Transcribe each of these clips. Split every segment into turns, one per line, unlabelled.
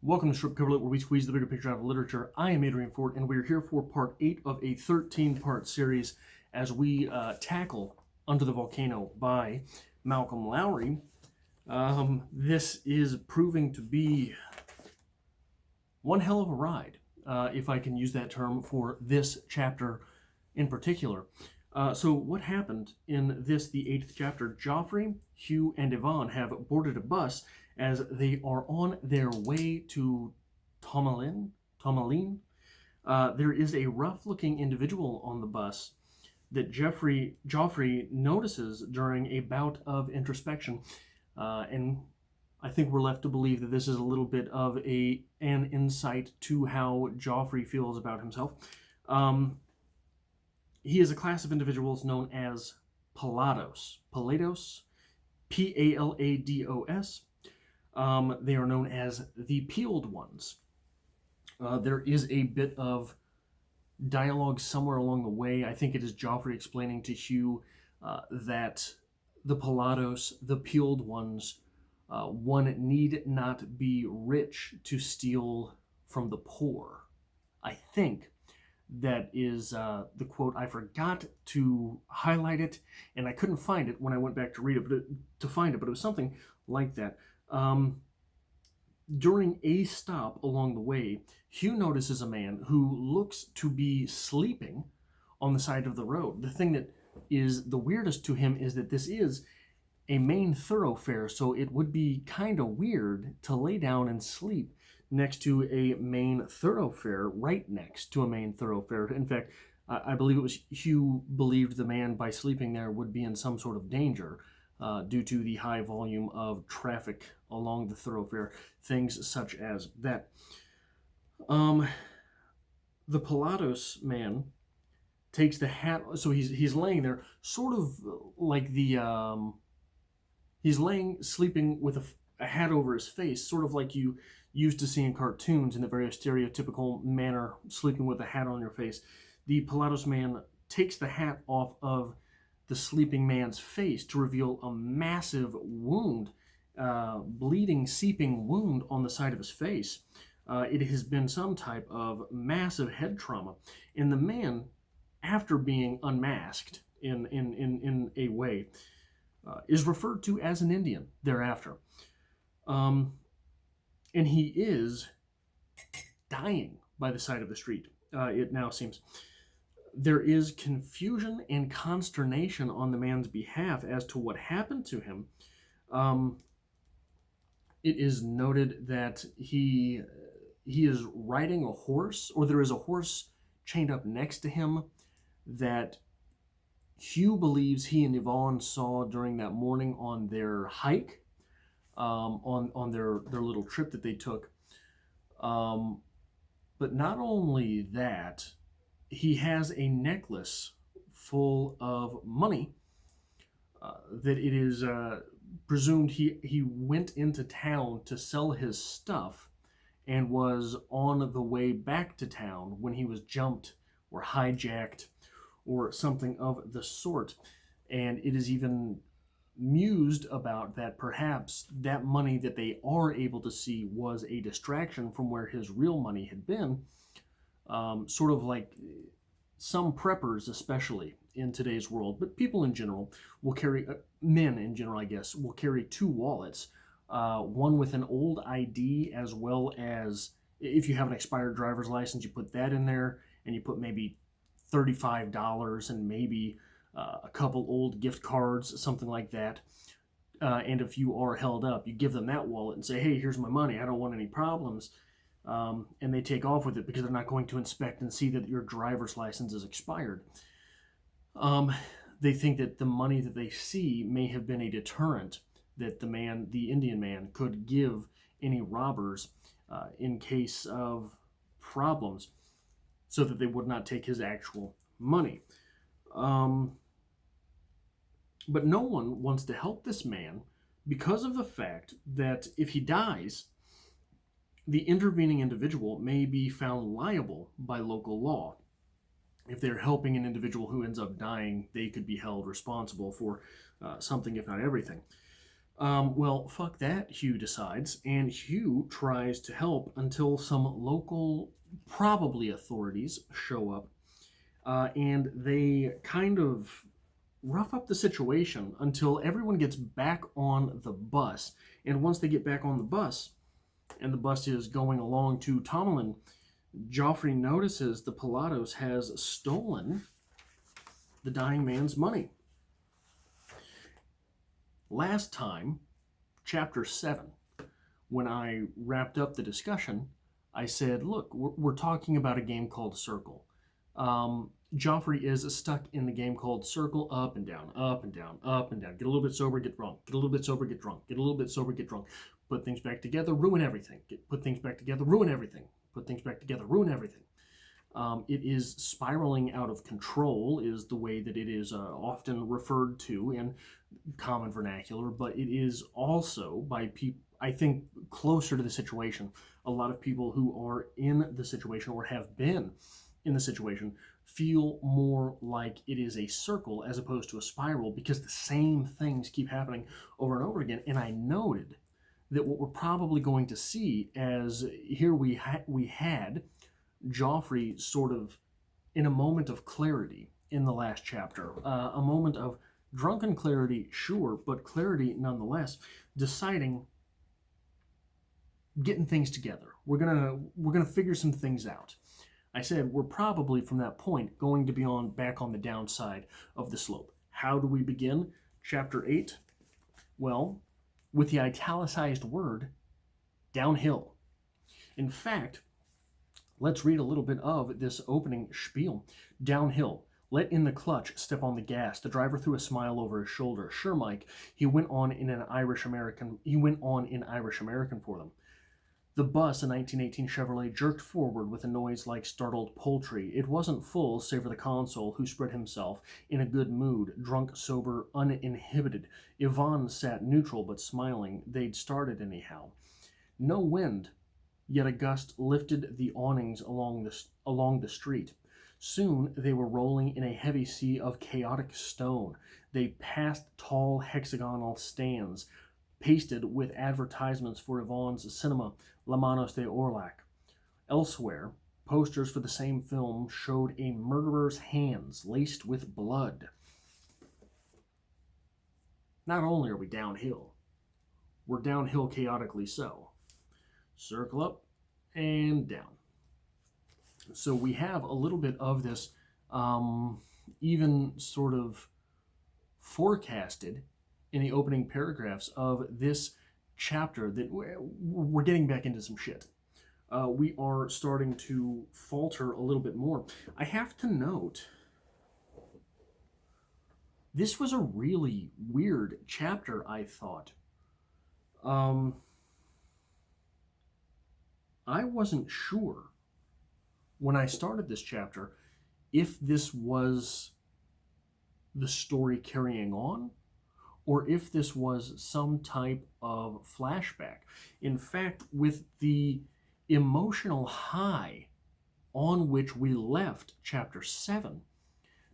Welcome to Strip Cover Lit, where we squeeze the bigger picture out of literature. I am Adrian Ford, and we are here for part 8 of a 13-part series as we tackle Under the Volcano by Malcolm Lowry. This is proving to be one hell of a ride, if I can use that term for this chapter in particular. So what happened in this, the 8th chapter? Joffrey, Hugh, and Yvonne have boarded a bus as they are on their way to Tomalin. There is a rough-looking individual on the bus that Joffrey notices during a bout of introspection, and I think we're left to believe that this is a little bit of an insight to how Joffrey feels about himself. He is a class of individuals known as Palados. P-A-L-A-D-O-S. They are known as the Peeled Ones. There is a bit of dialogue somewhere along the way. I think it is Joffrey explaining to Hugh that the Palados, the Peeled Ones, one need not be rich to steal from the poor. I think that is the quote. I forgot to highlight it, and I couldn't find it when I went back to read it, but it was something like that. During a stop along the way, Hugh notices a man who looks to be sleeping on the side of the road. The thing that is the weirdest to him is that this is a main thoroughfare, so it would be kind of weird to lay down and sleep next to a main thoroughfare, right next to a main thoroughfare. In fact, I believe it was Hugh believed the man, by sleeping there, would be in some sort of danger due to the high volume of traffic along the thoroughfare, things such as that. The Palados man takes the hat, so he's laying there, sort of like the, he's sleeping with a hat over his face, sort of like you used to see in cartoons in a very stereotypical manner, sleeping with a hat on your face. The Palados man takes the hat off of the sleeping man's face to reveal a massive wound, bleeding, seeping wound on the side of his face. It has been some type of massive head trauma. And the man, after being unmasked in a way, is referred to as an Indian thereafter. And he is dying by the side of the street, it now seems. There is confusion and consternation on the man's behalf as to what happened to him. It is noted that he is riding a horse, or there is a horse chained up next to him that Hugh believes he and Yvonne saw during that morning on their hike, on their little trip that they took. But not only that, he has a necklace full of money that it is presumed he went into town to sell his stuff and was on the way back to town when he was jumped or hijacked or something of the sort. And it is even mused about that perhaps that money that they are able to see was a distraction from where his real money had been. Sort of like some preppers, especially in today's world, but people in general will carry, men in general, I guess, will carry two wallets, one with an old ID, as well as, if you have an expired driver's license, you put that in there, and you put maybe $35 and maybe a couple old gift cards, something like that. And if you are held up, you give them that wallet and say, hey, here's my money, I don't want any problems. And they take off with it because they're not going to inspect and see that your driver's license is expired. They think that the money that they see may have been a deterrent that the Indian man, could give any robbers in case of problems, so that they would not take his actual money. But no one wants to help this man because of the fact that if he dies, the intervening individual may be found liable by local law. If they're helping an individual who ends up dying, they could be held responsible for something, if not everything. Well, fuck that, Hugh decides, and Hugh tries to help until some local, probably authorities, show up, and they kind of rough up the situation until everyone gets back on the bus. And once they get back on the bus, and the bus is going along to Tomlin, Joffrey notices the Pilatos has stolen the dying man's money. Last time, chapter 7, when I wrapped up the discussion, I said, look, we're talking about a game called Circle. Joffrey is stuck in the game called Circle, up and down, up and down, up and down. Get a little bit sober, get drunk. Get a little bit sober, get drunk. Get a little bit sober, get drunk. Put things back together, ruin everything. Put things back together, ruin everything. Put things back together, ruin everything. It is spiraling out of control, is the way that it is often referred to in common vernacular, but it is also by people, I think, closer to the situation. A lot of people who are in the situation or have been in the situation feel more like it is a circle as opposed to a spiral because the same things keep happening over and over again. And I noted that what we're probably going to see as here we had Joffrey sort of in a moment of clarity in the last chapter, a moment of drunken clarity, sure, but clarity nonetheless, deciding, getting things together. We're gonna figure some things out. I said we're probably from that point going to be back on the downside of the slope. How do we begin? Chapter 8. Well, with the italicized word, downhill. In fact, let's read a little bit of this opening spiel. Downhill. Let in the clutch, step on the gas. The driver threw a smile over his shoulder. Sure, Mike. He went on in Irish American for them. The bus, a 1918 Chevrolet, jerked forward with a noise like startled poultry. It wasn't full, save for the consul, who spread himself, in a good mood, drunk, sober, uninhibited. Yvonne sat neutral but smiling. They'd started anyhow. No wind, yet a gust lifted the awnings along the street. Soon they were rolling in a heavy sea of chaotic stone. They passed tall hexagonal stands, pasted with advertisements for Yvonne's cinema, La Manos de Orlac. Elsewhere, posters for the same film showed a murderer's hands laced with blood. Not only are we downhill, we're downhill chaotically so. Circle up and down. So we have a little bit of this even sort of forecasted in the opening paragraphs of this chapter that we're getting back into some shit. We are starting to falter a little bit more. I have to note, this was a really weird chapter, I thought. I wasn't sure when I started this chapter if this was the story carrying on or if this was some type of flashback. In fact, with the emotional high on which we left chapter 7,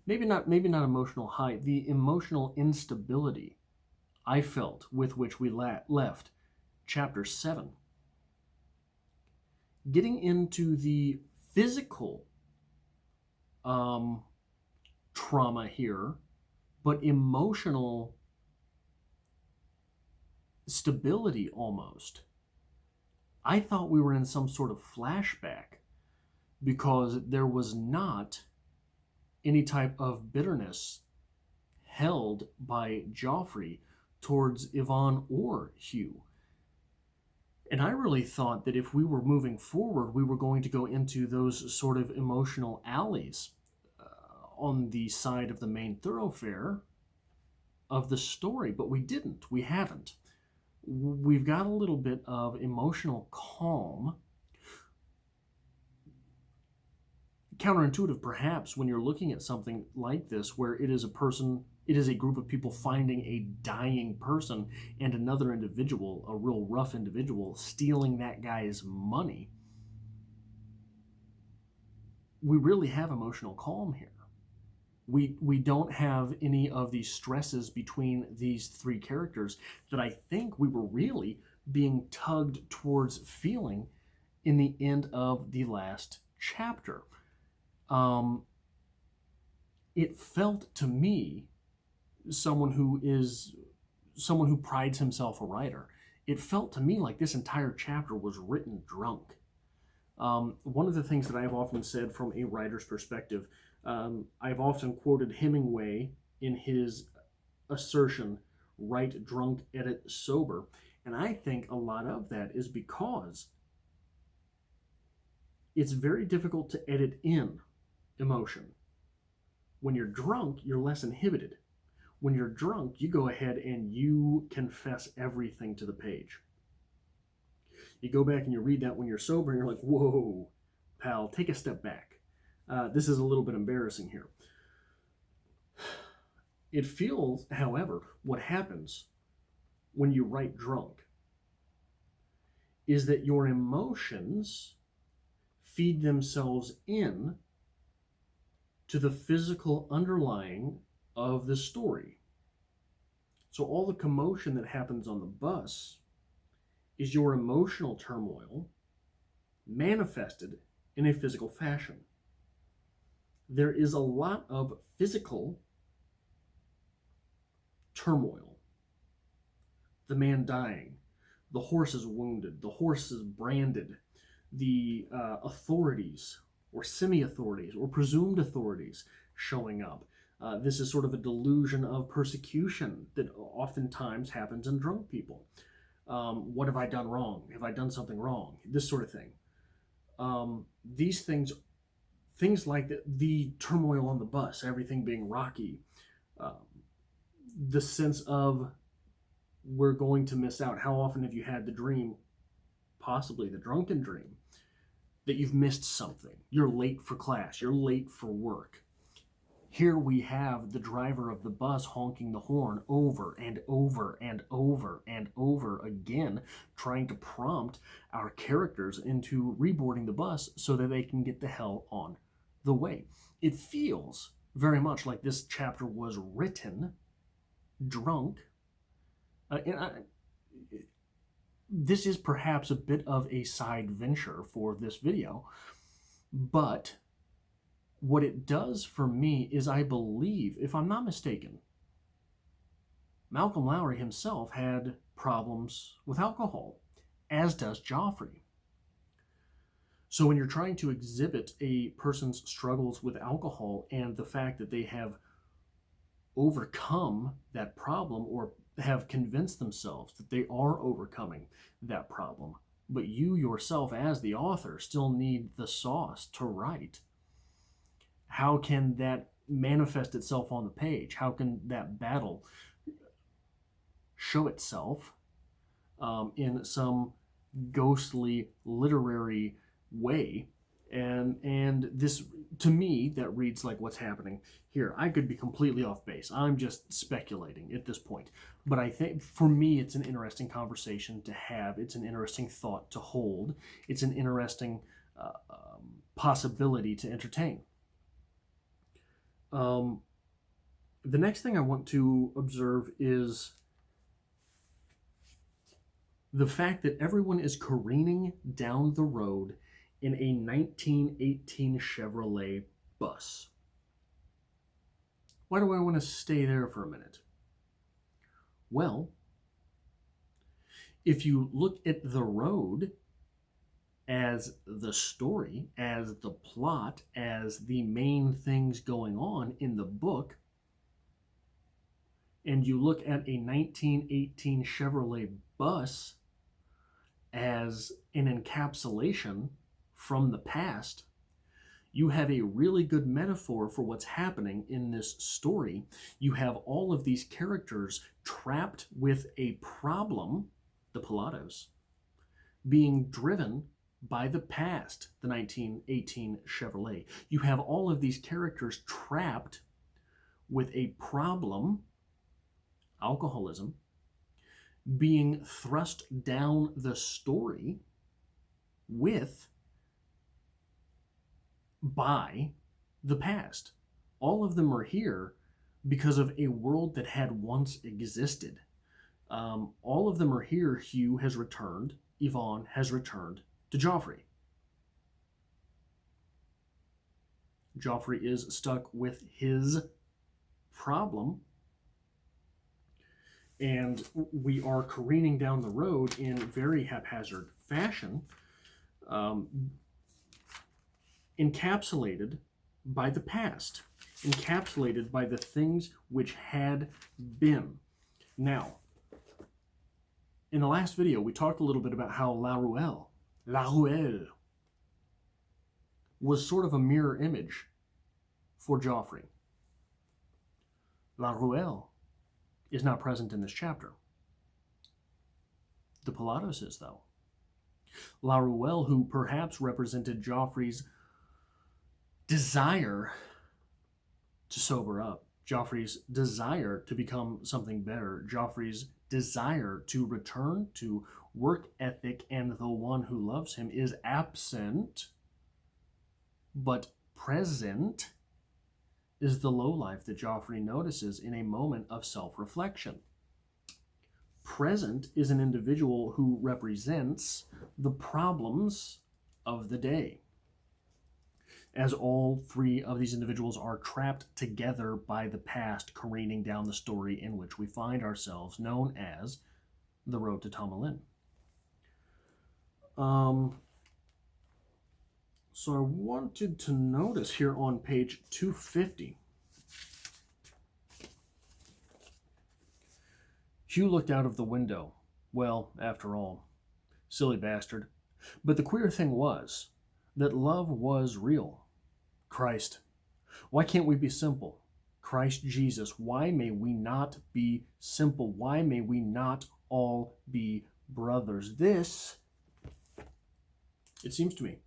maybe not emotional high, the emotional instability I felt with which we left chapter 7, getting into the physical trauma here, but emotional stability almost. I thought we were in some sort of flashback because there was not any type of bitterness held by Joffrey towards Yvonne or Hugh. And I really thought that if we were moving forward, we were going to go into those sort of emotional alleys on the side of the main thoroughfare of the story, but we didn't. We haven't. We've got a little bit of emotional calm. Counterintuitive, perhaps, when you're looking at something like this, where it is a group of people finding a dying person and another individual, a real rough individual, stealing that guy's money. We really have emotional calm here. We don't have any of these stresses between these three characters that I think we were really being tugged towards feeling in the end of the last chapter. It felt to me, someone who prides himself a writer, it felt to me like this entire chapter was written drunk. One of the things that I've often said from a writer's perspective, I've often quoted Hemingway in his assertion, write drunk, edit sober. And I think a lot of that is because it's very difficult to edit in emotion. When you're drunk, you're less inhibited. When you're drunk, you go ahead and you confess everything to the page. You go back and you read that when you're sober, and you're like, whoa, pal, take a step back. This is a little bit embarrassing here. It feels, however, what happens when you write drunk is that your emotions feed themselves in to the physical underlying of the story. So all the commotion that happens on the bus is your emotional turmoil manifested in a physical fashion. There is a lot of physical turmoil. The man dying, the horse is wounded, the horse is branded, the authorities or semi-authorities or presumed authorities showing up. This is sort of a delusion of persecution that oftentimes happens in drunk people. What have I done wrong? Have I done something wrong? This sort of thing. These things like the turmoil on the bus, everything being rocky, the sense of we're going to miss out. How often have you had the dream, possibly the drunken dream, that you've missed something? You're late for class. You're late for work. Here we have the driver of the bus honking the horn over and over and over and over again, trying to prompt our characters into reboarding the bus so that they can get the hell on the way. It feels very much like this chapter was written drunk. This is perhaps a bit of a side venture for this video, but what it does for me is, I believe, if I'm not mistaken, Malcolm Lowry himself had problems with alcohol, as does Joffrey. So when you're trying to exhibit a person's struggles with alcohol and the fact that they have overcome that problem or have convinced themselves that they are overcoming that problem, but you yourself as the author still need the sauce to write, how can that manifest itself on the page? How can that battle show itself in some ghostly literary way? And this, to me, that reads like what's happening here. I could be completely off base. I'm just speculating at this point. But I think, for me, it's an interesting conversation to have. It's an interesting thought to hold. It's an interesting possibility to entertain. The next thing I want to observe is the fact that everyone is careening down the road in a 1918 Chevrolet bus. Why do I want to stay there for a minute? Well, if you look at the road as the story, as the plot, as the main things going on in the book, and you look at a 1918 Chevrolet bus as an encapsulation from the past, you have a really good metaphor for what's happening in this story. You have all of these characters trapped with a problem, the Pilatos, being driven by the past, the 1918 Chevrolet. You have all of these characters trapped with a problem, alcoholism, being thrust down the story by the past. All of them are here because of a world that had once existed. All of them are here. Hugh has returned. Yvonne has returned to Joffrey. Joffrey is stuck with his problem, and we are careening down the road in very haphazard fashion, encapsulated by the past, encapsulated by the things which had been. Now, in the last video, we talked a little bit about how La Ruelle was sort of a mirror image for Joffrey. La Ruelle is not present in this chapter. The Pilatos is, though. La Ruelle, who perhaps represented Joffrey's desire to sober up, Joffrey's desire to become something better, Joffrey's desire to return to work ethic, and the one who loves him is absent, but present is the lowlife that Joffrey notices in a moment of self-reflection. Present is an individual who represents the problems of the day, as all three of these individuals are trapped together by the past, careening down the story in which we find ourselves, known as The Road to Tomalin. So I wanted to notice here on page 250, Hugh looked out of the window. Well, after all, silly bastard. But the queer thing was that love was real. Christ, why can't we be simple? Christ Jesus, why may we not be simple? Why may we not all be brothers? This, it seems to me,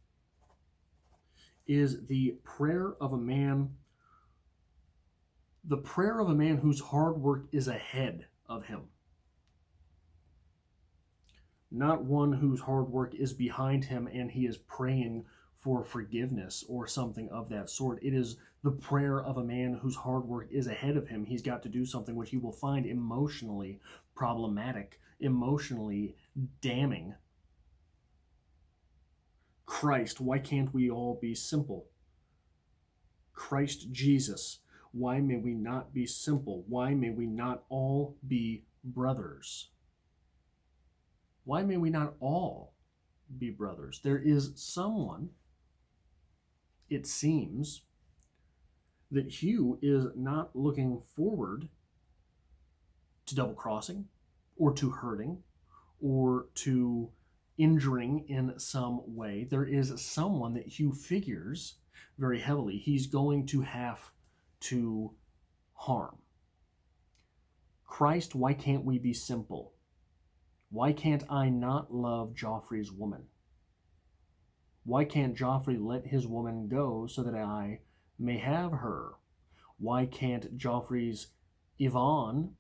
is the prayer of a man whose hard work is ahead of him. Not one whose hard work is behind him and he is praying for forgiveness or something of that sort. It is the prayer of a man whose hard work is ahead of him. He's got to do something which he will find emotionally problematic, emotionally damning. Christ, why can't we all be simple? Christ Jesus, why may we not be simple? Why may we not all be brothers? Why may we not all be brothers? There is someone, it seems, that Hugh is not looking forward to double-crossing or to hurting or to injuring in some way. There is someone that Hugh figures very heavily he's going to have to harm. Christ, why can't we be simple? Why can't I not love Joffrey's woman? Why can't Joffrey let his woman go so that I may have her? Why can't Joffrey's Yvonne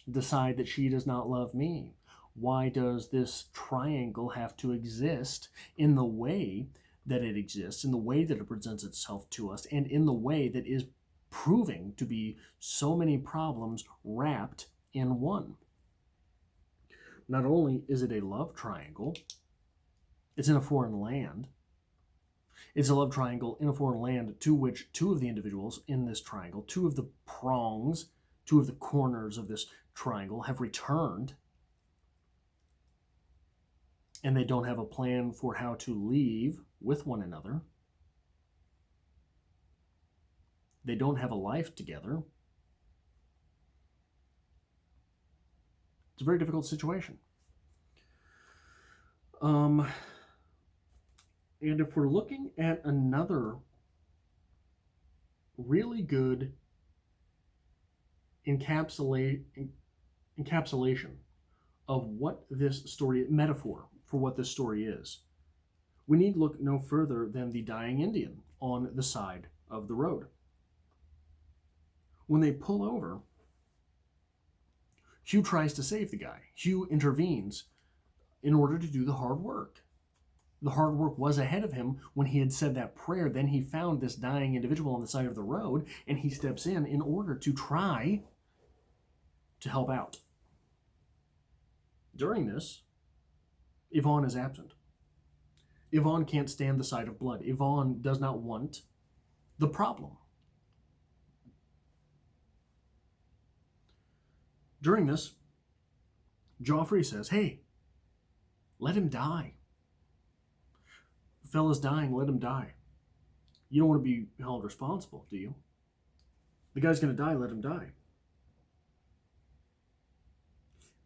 decide that she does not love me? Why does this triangle have to exist in the way that it exists, in the way that it presents itself to us, and in the way that is proving to be so many problems wrapped in one? Not only is it a love triangle, it's in a foreign land. It's a love triangle in a foreign land to which two of the individuals in this triangle, two of the prongs, two of the corners of this triangle have returned, and they don't have a plan for how to leave with one another. They don't have a life together. It's a very difficult situation. And if we're looking at another really good encapsulation of what this story, metaphor for what this story is, we need look no further than the dying Indian on the side of the road. When they pull over, Hugh tries to save the guy. Hugh intervenes in order to do the hard work. The hard work was ahead of him when he had said that prayer. Then he found this dying individual on the side of the road, and he steps in order to try to help out. During this, Yvonne is absent. Yvonne can't stand the sight of blood. Yvonne does not want the problem. During this, Joffrey says, hey, let him die. The fella's dying, let him die. You don't want to be held responsible, do you? The guy's going to die, let him die.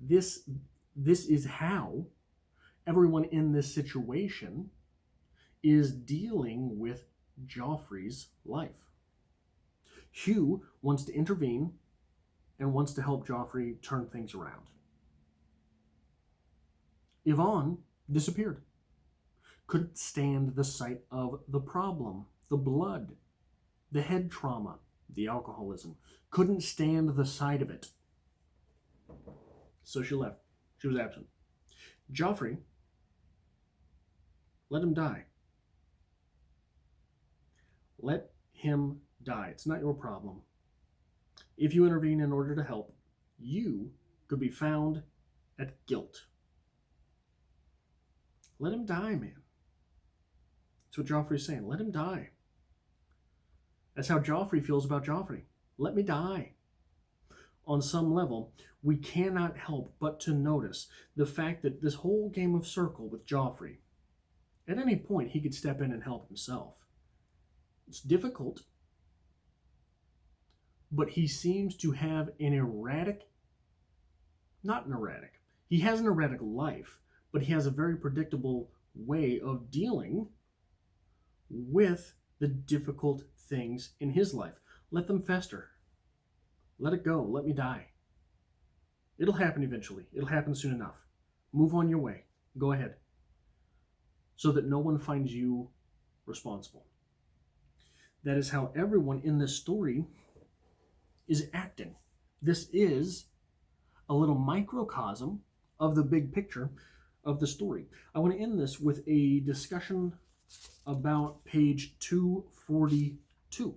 This is how everyone in this situation is dealing with Joffrey's life. Hugh wants to intervene and wants to help Joffrey turn things around. Yvonne disappeared. Couldn't stand the sight of the problem, the blood, the head trauma, the alcoholism. Couldn't stand the sight of it. So she left. She was absent. Joffrey, let him die. Let him die. It's not your problem. If you intervene in order to help, you could be found at guilt. Let him die, man. That's what Joffrey's saying. Let him die. That's how Joffrey feels about Joffrey. Let me die. On some level, we cannot help but to notice the fact that this whole game of circle with Joffrey, at any point he could step in and help himself. It's difficult, but he seems to have he has an erratic life, but he has a very predictable way of dealing with the difficult things in his life. Let them fester. Let it go. Let me die. It'll happen eventually. It'll happen soon enough. Move on your way. Go ahead. So that no one finds you responsible. That is how everyone in this story is acting. This is a little microcosm of the big picture of the story. I want to end this with a discussion about page 242.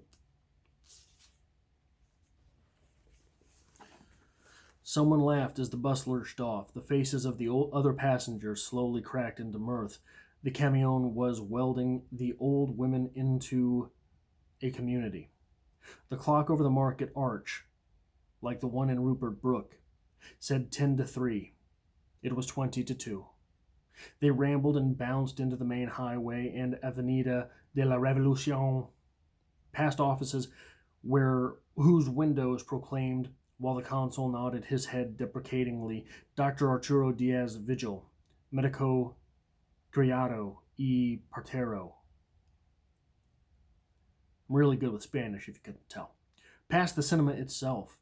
Someone laughed as the bus lurched off. The faces of the other passengers slowly cracked into mirth. The camion was welding the old women into a community. The clock over the market arch, like the one in Rupert Brook, said 10 to 3. It was 20 to 2. They rambled and bounced into the main highway and Avenida de la Revolution, past offices whose windows proclaimed, while the consul nodded his head deprecatingly, Dr. Arturo Diaz Vigil, Medico Criado y Partero. I'm really good with Spanish, if you couldn't tell. Past the cinema itself.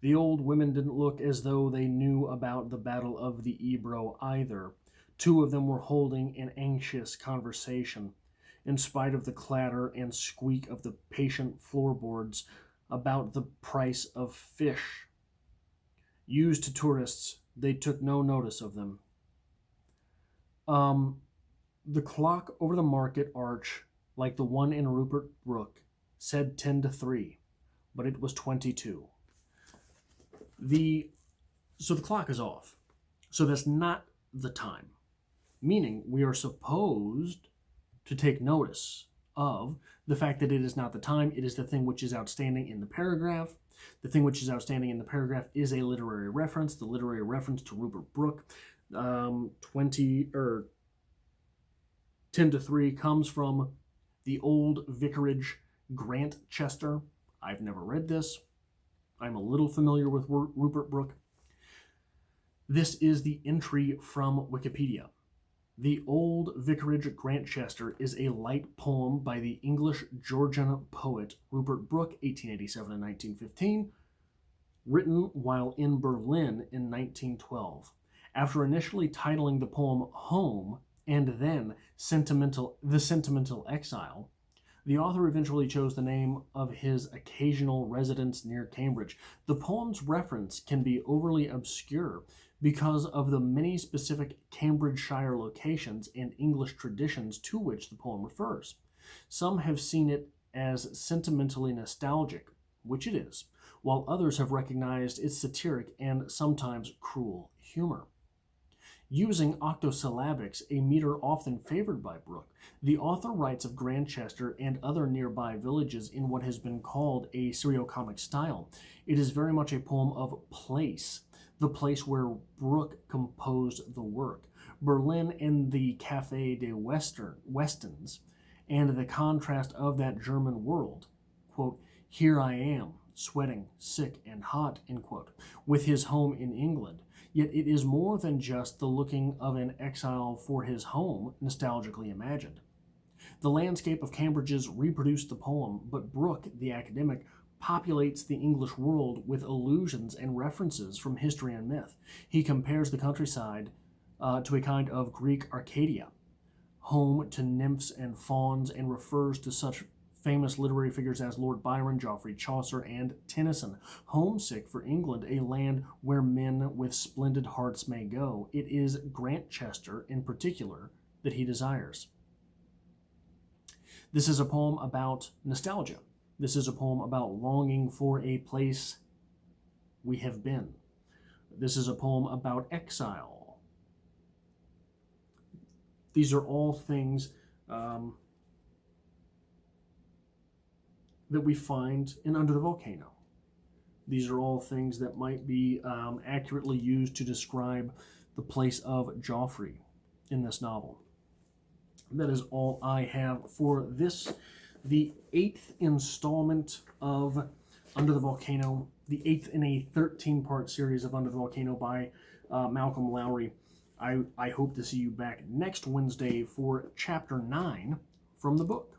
The old women didn't look as though they knew about the Battle of the Ebro either. Two of them were holding an anxious conversation, in spite of the clatter and squeak of the patient floorboards, about the price of fish. Used to tourists, they took no notice of them. The clock over the market arch, like the one in Rupert Brook, said 10 to 3, but it was 22. So the clock is off. So that's not the time. Meaning we are supposed to take notice of the fact that it is not the time. It is the thing which is outstanding in the paragraph. The thing which is outstanding in the paragraph is a literary reference. The literary reference to Rupert Brook, 10 to 3, comes from the old vicarage Grantchester. I've never read this. I'm a little familiar with Rupert Brook. This is the entry from Wikipedia. The Old Vicarage at Grantchester is a light poem by the English Georgian poet Rupert Brooke, 1887 and 1915, written while in Berlin in 1912. After initially titling the poem Home and then The Sentimental Exile, the author eventually chose the name of his occasional residence near Cambridge. The poem's reference can be overly obscure because of the many specific Cambridgeshire locations and English traditions to which the poem refers. Some have seen it as sentimentally nostalgic, which it is, while others have recognized its satiric and sometimes cruel humor. Using octosyllabics, a meter often favored by Brooke, the author writes of Grantchester and other nearby villages in what has been called a seriocomic style. It is very much a poem of place, the place where Brooke composed the work, Berlin and the Café des Westens, and the contrast of that German world. Quote, "Here I am, sweating, sick, and hot," end quote, with his home in England. Yet it is more than just the looking of an exile for his home, nostalgically imagined. The landscape of Cambridge's reproduced the poem, but Brooke, the academic, populates the English world with allusions and references from history and myth. He compares the countryside to a kind of Greek Arcadia, home to nymphs and fauns, and refers to such famous literary figures as Lord Byron, Geoffrey Chaucer, and Tennyson. Homesick for England, a land where men with splendid hearts may go, it is Grantchester in particular that he desires. This is a poem about nostalgia. This is a poem about longing for a place we have been. This is a poem about exile. These are all things that we find in Under the Volcano. These are all things that might be accurately used to describe the place of Joffrey in this novel. That is all I have for this, the 8th installment of Under the Volcano, the 8th in a 13-part series of Under the Volcano by Malcolm Lowry. I hope to see you back next Wednesday for Chapter 9 from the book.